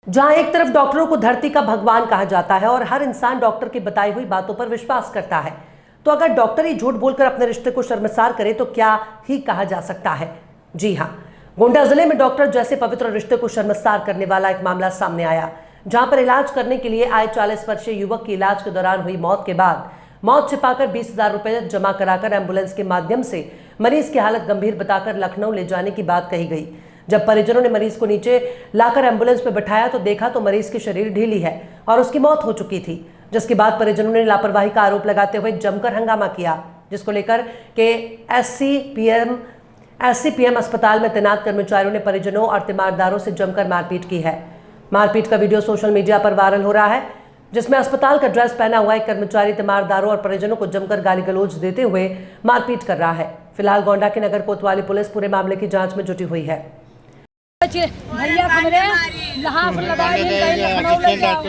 जहां एक तरफ डॉक्टरों को धरती का भगवान कहा जाता है और हर इंसान डॉक्टर की बताई हुई बातों पर विश्वास करता है, तो अगर डॉक्टर ही झूठ बोलकर अपने रिश्ते को शर्मसार करे तो क्या ही कहा जा सकता है। जी हां, गोंडा जिले में डॉक्टर जैसे पवित्र रिश्ते को शर्मसार करने वाला एक मामला सामने आया, जहां पर इलाज करने के लिए आए 40 वर्षीय युवक की इलाज के दौरान हुई मौत के बाद मौत छिपाकर 20,000 रुपए जमा कराकर एम्बुलेंस के माध्यम से मरीज की हालत गंभीर बताकर लखनऊ ले जाने की बात कही गई। जब परिजनों ने मरीज को नीचे लाकर एम्बुलेंस में बिठाया तो देखा तो मरीज की शरीर ढीली है और उसकी मौत हो चुकी थी, जिसके बाद परिजनों ने लापरवाही का आरोप लगाते हुए जमकर हंगामा किया, जिसको लेकर के एससीपीएम अस्पताल में तैनात कर्मचारियों ने परिजनों और तीमारदारों से जमकर मारपीट की है। मारपीट का वीडियो सोशल मीडिया पर वायरल हो रहा है, जिसमें अस्पताल का ड्रेस पहना हुआ एक कर्मचारी तीमारदारों और परिजनों को जमकर गाली गलौज देते हुए मारपीट कर रहा है। फिलहाल गोंडा की नगर कोतवाली पुलिस पूरे मामले की जांच में जुटी हुई है। भैया हमरे यहाँ पर लगाए लखनऊ ले जाओ,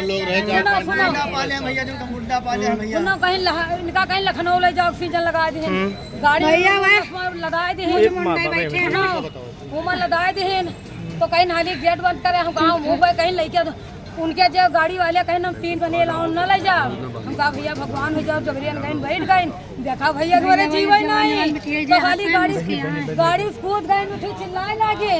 सुनो कहीं इनका कहीं लखनऊ ले जाओ, ऑक्सीजन लगा दी गाड़ी लगाए दी लगाए दी तो कहीं नाली गेट बंद करे, हम गाँव मुँह पे कहीं लेके उनके जो गाड़ी वाले कहीं हम 3 बने लाओ न ले जाओ, हम कहा भैया भगवान हो जाओ, जबरियन कहीं बैठ गए, देखा भैया मेरे जीवन नहीं तो खाली गाड़ी कूद गए, उठी चिल्लाए लगे,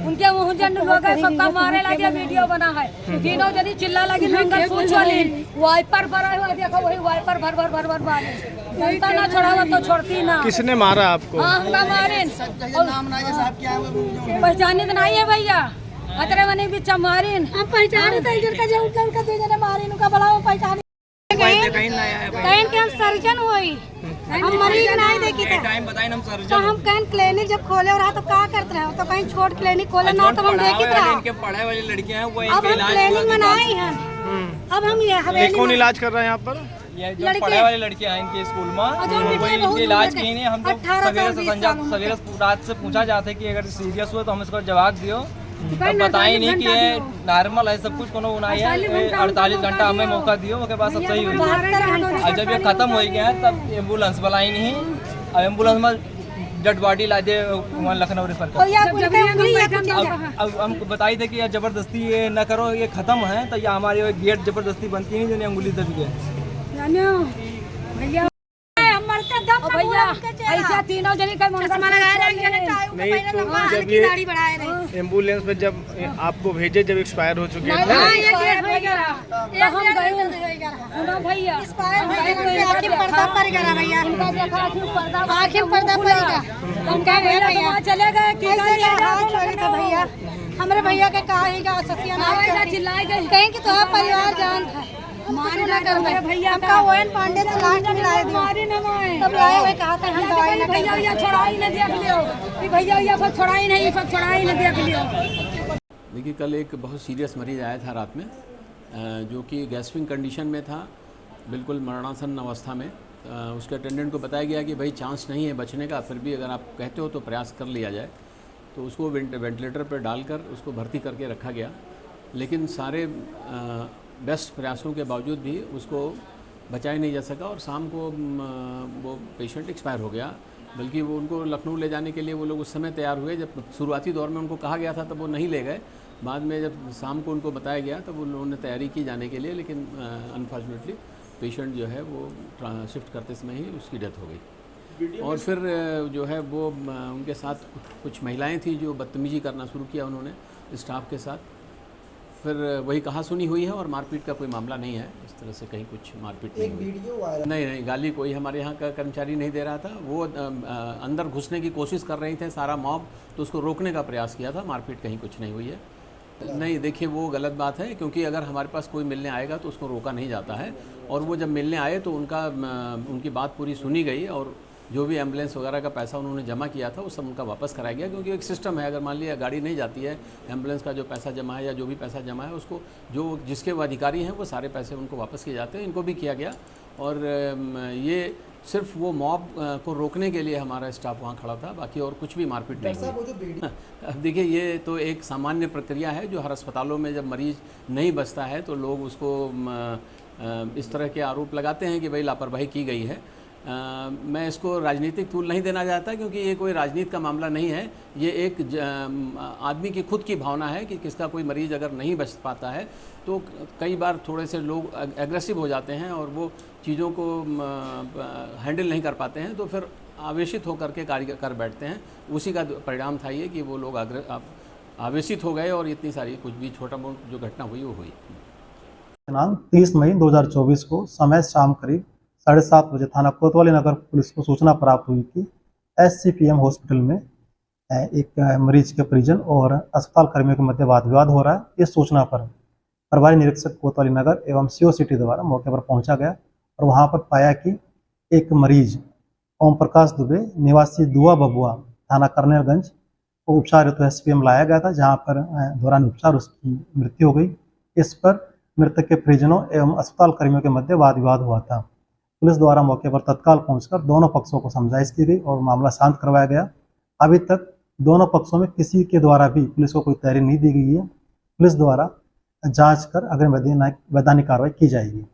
उनके मुँह जन लोग सबका मारे लगे, वीडियो बना है, तीनों जनी चिल्ला लगी, नंगा सोच वाली वाइपर भरा हुआ, देखो वही वाइपर भर भर भर भर मारे, जनता ना छोड़ा तो छोड़ती ना। किसने मारा आपको? हाँ हमका मारे, पहचाने तो नहीं है भैया, अतरे मने भी चमारिन हम पहचाने तो इधर का जो उधर का दे जने मारिन का बड़ा वो पहचाने कहीं के हम सर्जन होई, हम मरीज नहीं देखी थे टाइम बताएं, हम सर्जन तो हम कहीं क्लिनिक जब खोले और तो का करते रहे, तो कहीं छोट क्लिनिक खोले ना तो हम देखी थे, इनके पढ़ाई वाली लड़कियां हैं वो अब हम क्लिनिक बनाई हैं, अब हम ये हवेली कौन इलाज कर रहा है यहाँ पर? ये जो पढ़ाई वाली लड़कियां हैं इनके स्कूल में वही इनके इलाज की नहीं, हम तो सवेरे रात से पूछा जाते कि अगर सीरियस हुआ तो हम इसको जवाब दियो, तब बताई नहीं कि ये नॉर्मल है, सब कुछ कोनो उनाई है, 48 घंटा हमें मौका दियो, उसके बाद सब सही हुई। और जब ये खत्म हो गया तब एम्बुलेंस बुलाई नहीं, अब एम्बुलेंस में डेड बॉडी ला दे वहाँ लखनऊ रेफर कर। अब हम बताई थे कि यार जबरदस्ती ये न करो, ये खत्म है तो ये हमारी गेट जबरदस्ती बनती नहीं, जो अंगुली दब गए भैया ऐसा तीनों जने का नहीं, तो जब ये एम्बुलेंस में जब आपको भेजे जब एक्सपायर हो चुके थे चले गए भैया, हमारे भैया के कहा चिल्लाए गए कहीं कि तो परिवार जान था मारे ना कर भैया का ओएन पांडे से लास्ट में लाए मारे ना मैं तब लाए हुए कहा था हम दवाई ना भैया ये छोड़ाई ना देख लियो कि भैया ये सब छोड़ाई नहीं, सब छोड़ाई ना देख लियो। देखिए, कल एक बहुत सीरियस मरीज आया था रात में, जो कि गैस्ट्रिक कंडीशन में था, बिल्कुल मरणासन अवस्था में। उसके अटेंडेंट को बताया गया कि भाई चांस नहीं है बचने का, फिर भी अगर आप कहते हो तो प्रयास कर लिया जाए, तो उसको वेंटिलेटर पर डालकर उसको भर्ती करके रखा गया, लेकिन सारे बेस्ट प्रयासों के बावजूद भी उसको बचाया नहीं जा सका और शाम को वो पेशेंट एक्सपायर हो गया। बल्कि वो उनको लखनऊ ले जाने के लिए वो लोग उस समय तैयार हुए, जब शुरुआती दौर में उनको कहा गया था तब वो नहीं ले गए, बाद में जब शाम को उनको बताया गया तब उन्होंने तैयारी की जाने के लिए, लेकिन अनफॉर्चुनेटली पेशेंट जो है वो शिफ्ट करते समय ही उसकी डेथ हो गई। और फिर जो है वो उनके साथ कुछ महिलाएँ थी जो बदतमीजी करना शुरू किया उन्होंने स्टाफ के साथ, फिर वही कहा सुनी हुई है और मारपीट का कोई मामला नहीं है, इस तरह से कहीं कुछ मारपीट नहीं हुई। नहीं, गाली कोई हमारे यहाँ का कर्मचारी नहीं दे रहा था, वो अंदर घुसने की कोशिश कर रहे थे सारा मॉब, तो उसको रोकने का प्रयास किया था, मारपीट कहीं कुछ नहीं हुई है। नहीं, देखिए वो गलत बात है, क्योंकि अगर हमारे पास कोई मिलने आएगा तो उसको रोका नहीं जाता है, और वो जब मिलने आए तो उनकी बात पूरी सुनी गई और जो भी एम्बुलेंस वगैरह का पैसा उन्होंने जमा किया था वो सब उनका वापस कराया गया, क्योंकि एक सिस्टम है, अगर मान लिया गाड़ी नहीं जाती है, एम्बुलेंस का जो पैसा जमा है या जो भी पैसा जमा है उसको जो जिसके वो अधिकारी हैं वो सारे पैसे उनको वापस किए जाते हैं, इनको भी किया गया। और ये सिर्फ वो मॉब को रोकने के लिए हमारा स्टाफ वहाँ खड़ा था, बाकी और कुछ भी मारपीट नहीं हुई। अब देखिए, ये तो एक सामान्य प्रक्रिया है जो हर अस्पतालों में जब मरीज़ नहीं बचता है तो लोग उसको इस तरह के आरोप लगाते हैं कि भाई लापरवाही की गई है, मैं इसको राजनीतिक तूल नहीं देना चाहता, क्योंकि ये कोई राजनीति का मामला नहीं है। ये एक आदमी की खुद की भावना है कि किसका कोई मरीज़ अगर नहीं बच पाता है तो कई बार थोड़े से लोग एग्रेसिव हो जाते हैं और वो चीज़ों को हैंडल नहीं कर पाते हैं, तो फिर आवेशित होकर के कार्य कर बैठते हैं। उसी का परिणाम था ये कि वो लोग आवेशित हो गए और इतनी सारी कुछ भी छोटा मोटा जो घटना हुई वो हुई। दिनांक 30 मई 2024 को समय शाम करीब 7:30 बजे थाना कोतवाली नगर पुलिस को सूचना प्राप्त हुई कि SCPM हॉस्पिटल में एक मरीज के परिजन और अस्पताल कर्मियों के मध्य वाद विवाद हो रहा है। इस सूचना पर प्रभारी निरीक्षक कोतवाली नगर एवं CO सिटी द्वारा मौके पर पहुंचा गया और वहां पर पाया कि एक मरीज ओम प्रकाश दुबे निवासी दुआ बबुआ थाना करनेलगंज को उपचार हेतु SCPM लाया गया था, जहां पर दौरान उपचार उसकी मृत्यु हो गई। इस पर मृतक के परिजनों एवं अस्पताल कर्मियों के मध्य वाद विवाद हुआ था। पुलिस द्वारा मौके पर तत्काल पहुंचकर दोनों पक्षों को समझाइश की गई और मामला शांत करवाया गया। अभी तक दोनों पक्षों में किसी के द्वारा भी पुलिस को कोई तैयारी नहीं दी गई है। पुलिस द्वारा जांच कर अग्रिम वैधानिक कार्रवाई की जाएगी।